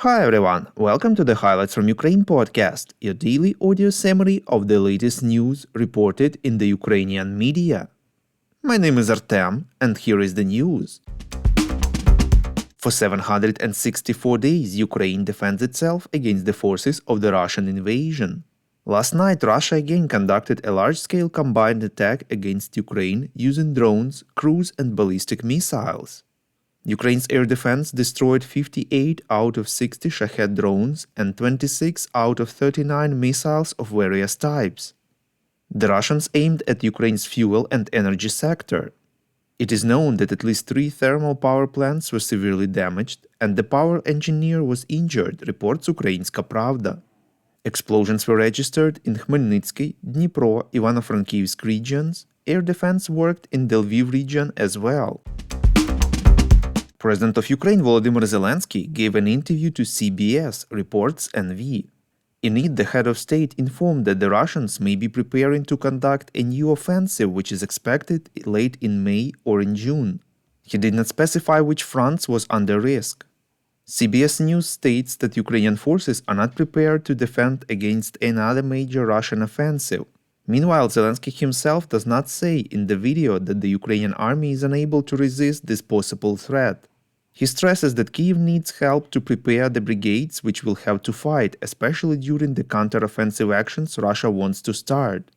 Hi everyone, welcome to the Highlights from Ukraine podcast, your daily audio summary of the latest news reported in the Ukrainian media. My name is Artem, and here is the news. For 764 days, Ukraine defends itself against the forces of the Russian invasion. Last night, Russia again conducted a large-scale combined attack against Ukraine using drones, cruise and ballistic missiles. Ukraine's air defense destroyed 58 out of 60 Shahed drones and 26 out of 39 missiles of various types. The Russians aimed at Ukraine's fuel and energy sector. It is known that at least 3 thermal power plants were severely damaged and the power engineer was injured, reports Ukrainska Pravda. Explosions were registered in Khmelnytsky, Dnipro, Ivano-Frankivsk regions. Air defense worked in the Lviv region as well. President of Ukraine Volodymyr Zelenskyy gave an interview to CBS, reports NV. In it, the head of state informed that the Russians may be preparing to conduct a new offensive which is expected late in May or in June. He did not specify which fronts was under risk. CBS News states that Ukrainian forces are not prepared to defend against another major Russian offensive. Meanwhile, Zelenskyy himself does not say in the video that the Ukrainian army is unable to resist this possible threat. He stresses that Kyiv needs help to prepare the brigades which will have to fight, especially during the counter-offensive actions Russia wants to start.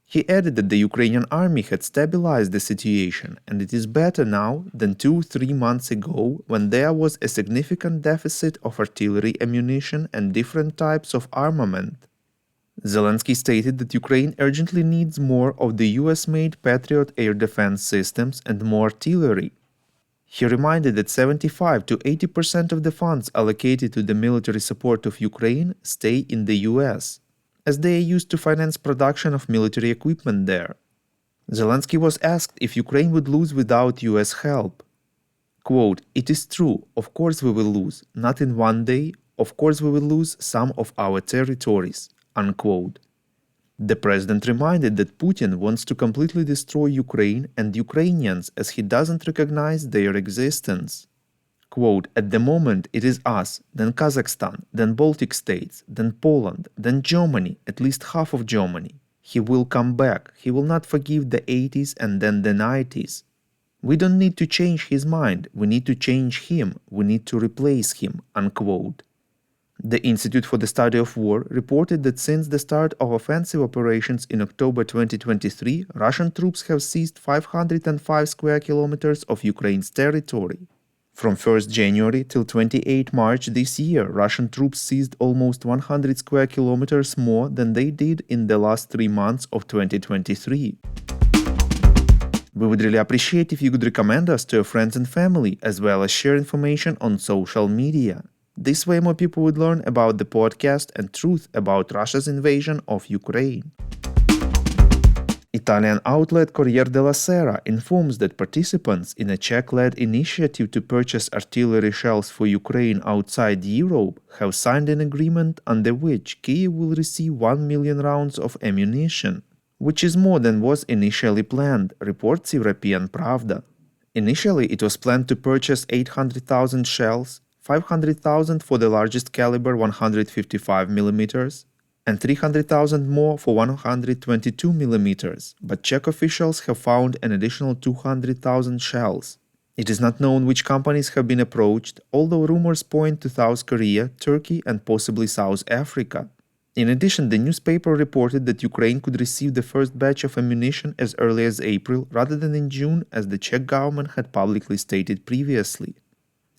He added that the Ukrainian army had stabilized the situation and it is better now than 2-3 months ago when there was a significant deficit of artillery ammunition and different types of armament. Zelenskyy stated that Ukraine urgently needs more of the US-made Patriot air defense systems and more artillery. He reminded that 75 to 80% of the funds allocated to the military support of Ukraine stay in the US, as they are used to finance production of military equipment there. Zelenskyy was asked if Ukraine would lose without US help. Quote, "It is true, of course we will lose, not in one day, of course we will lose some of our territories." Unquote. The president reminded that Putin wants to completely destroy Ukraine and Ukrainians as he doesn't recognize their existence. Quote, "At the moment it is us, then Kazakhstan, then Baltic states, then Poland, then Germany, at least half of Germany. He will come back, he will not forgive the 80s and then the 90s. We don't need to change his mind, we need to change him, we need to replace him." Unquote. The Institute for the Study of War reported that since the start of offensive operations in October 2023, Russian troops have seized 505 square kilometers of Ukraine's territory. From 1st January till 28 March this year, Russian troops seized almost 100 square kilometers more than they did in the last 3 months of 2023. We would really appreciate if you could recommend us to your friends and family, as well as share information on social media. This way more people would learn about the podcast and truth about Russia's invasion of Ukraine. Italian outlet Corriere della Sera informs that participants in a Czech-led initiative to purchase artillery shells for Ukraine outside Europe have signed an agreement under which Kyiv will receive 1 million rounds of ammunition, which is more than was initially planned, reports European Pravda. Initially, it was planned to purchase 800,000 shells, 500,000 for the largest caliber 155 mm and 300,000 more for 122 mm, but Czech officials have found an additional 200,000 shells. It is not known which companies have been approached, although rumors point to South Korea, Turkey and possibly South Africa. In addition, the newspaper reported that Ukraine could receive the first batch of ammunition as early as April rather than in June, as the Czech government had publicly stated previously.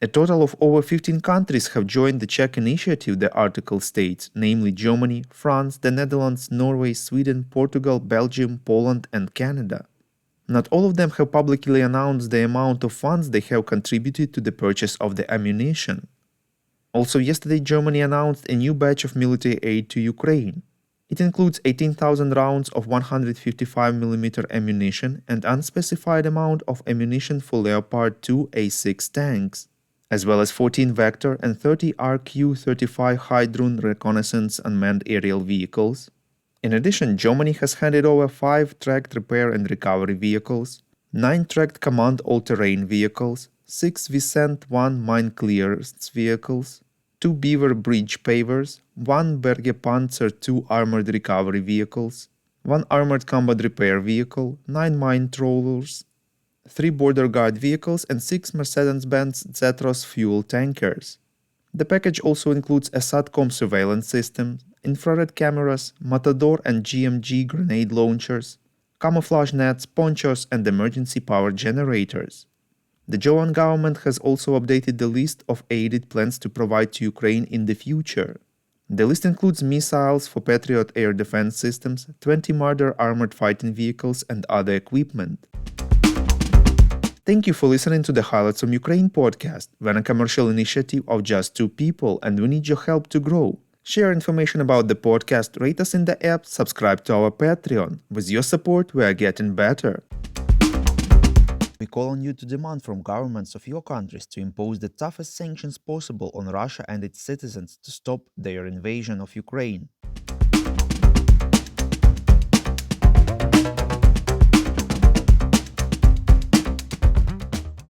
A total of over 15 countries have joined the Czech initiative, the article states, namely Germany, France, the Netherlands, Norway, Sweden, Portugal, Belgium, Poland and Canada. Not all of them have publicly announced the amount of funds they have contributed to the purchase of the ammunition. Also yesterday, Germany announced a new batch of military aid to Ukraine. It includes 18,000 rounds of 155 mm ammunition and unspecified amount of ammunition for Leopard 2 A6 tanks, as well as 14 Vector and 30 RQ-35 high-drone reconnaissance unmanned aerial vehicles. In addition, Germany has handed over 5 tracked repair and recovery vehicles, 9 tracked command all-terrain vehicles, 6 Vicent-1 mine clearance vehicles, 2 Beaver bridge pavers, 1 Berge Panzer II armored recovery vehicles, 1 armored combat repair vehicle, 9 mine trawlers, 3 border guard vehicles, and 6 Mercedes-Benz Zetros fuel tankers. The package also includes a SATCOM surveillance system, infrared cameras, Matador and GMG grenade launchers, camouflage nets, ponchos, and emergency power generators. The German government has also updated the list of aid it plans to provide to Ukraine in the future. The list includes missiles for Patriot air defense systems, 20 Marder armored fighting vehicles, and other equipment. Thank you for listening to the Highlights from Ukraine podcast. We're a commercial initiative of just 2 people, and we need your help to grow. Share information about the podcast, rate us in the app, subscribe to our Patreon. With your support, we are getting better. We call on you to demand from governments of your countries to impose the toughest sanctions possible on Russia and its citizens to stop their invasion of Ukraine.